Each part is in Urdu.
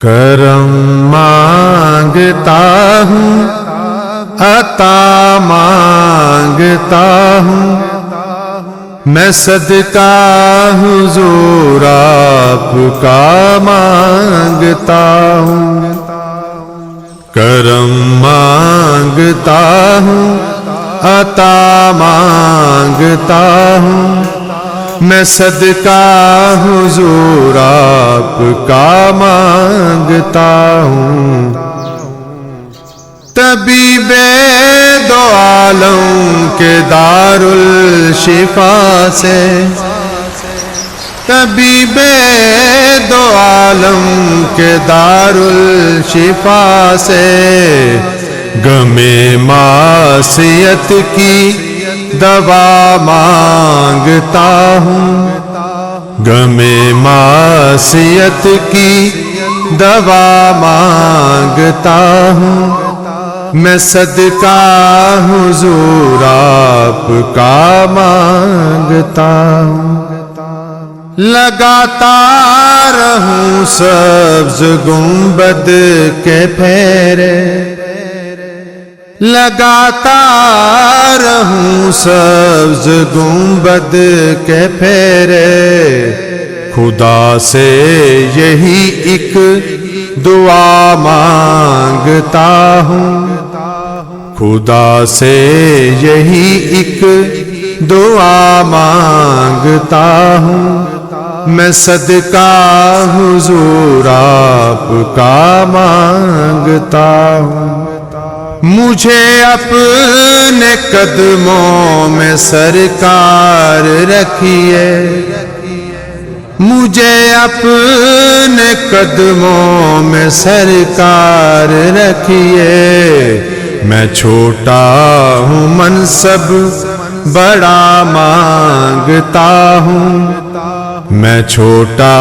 کرم مانگتا ہوں، عطا مانگتا ہوں، میں صدقہ حضور آپ کا مانگتا ہوں۔ کرم مانگتا ہوں، عطا مانگتا ہوں، میں صدقہ حضور آپ کا مانگتا ہوں۔ طبیب دو عالم کے دارالشفا سے، طبیب دو عالم کے دارالشفا سے، غم معصیت کی دوا مانگتا ہوں، غم معصیت کی دوا مانگتا ہوں، میں صدقہ حضور آپ کا مانگتا ہوں۔ لگاتا رہوں سبز گنبد کے پھیرے، لگاتا رہوں سبز گنبد کے پھیرے، خدا سے یہی ایک دعا مانگتا ہوں، خدا سے یہی ایک دعا مانگتا ہوں، میں صدقہ حضور آپ کا مانگتا ہوں۔ مجھے اپنے قدموں میں سرکار رکھیے، مجھے اپنے قدموں میں سرکار رکھیے، میں چھوٹا ہوں منصب بڑا مانگتا ہوں، میں چھوٹا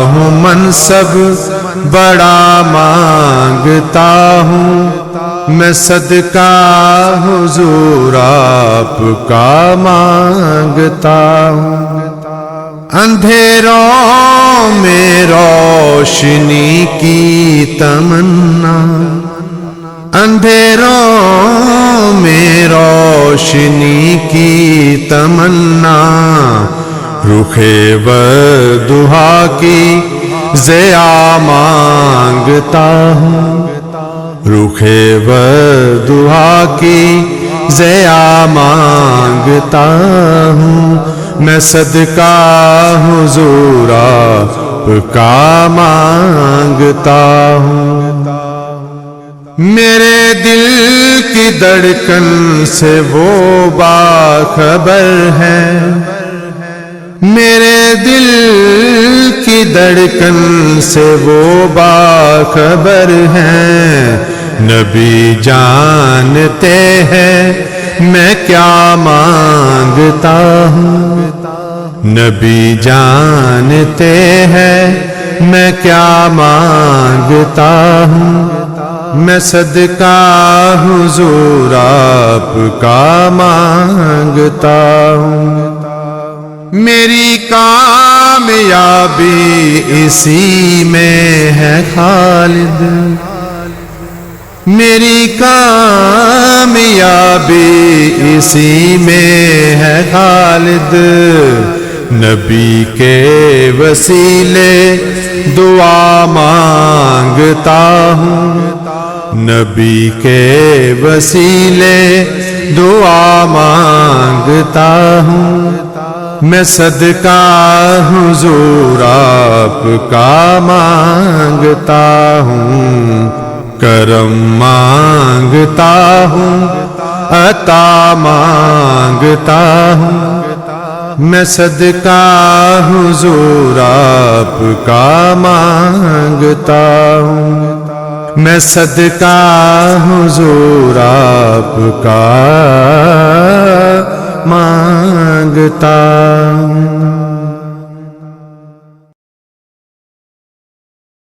ہوں منصب بڑا مانگتا ہوں، میں صدقہ حضور آپ کا مانگتا ہوں۔ اندھیروں میں روشنی کی تمنا، اندھیروں میں روشنی کی تمنا، رخ وضحا کی ضیا مانگتا ہوں، رخ وضحا کی ضیا مانگتا ہوں، میں صدقہ حضور آپ کا مانگتا ہوں۔ میرے دل کی دھڑکن سے وہ باخبر ہے، میرے دل کی دھڑکن سے وہ باخبر ہیں، نبی جانتے ہیں میں کیا مانگتا ہوں، نبی جانتے ہیں میں کیا مانگتا ہوں، میں صدقہ حضور آپ کا مانگتا ہوں۔ میری کامیابی اسی میں ہے خالد، میری کامیابی اسی میں ہے خالد، نبی کے وسیلے دعا مانگتا ہوں، نبی کے وسیلے دعا مانگتا ہوں، میں صدقہ حضور آپ کا مانگتا ہوں۔ کرم مانگتا ہوں، عطا مانگتا ہوں، میں صدقہ حضور آپ کا مانگتا ہوں، میں صدقہ حضور آپ کا مانگتا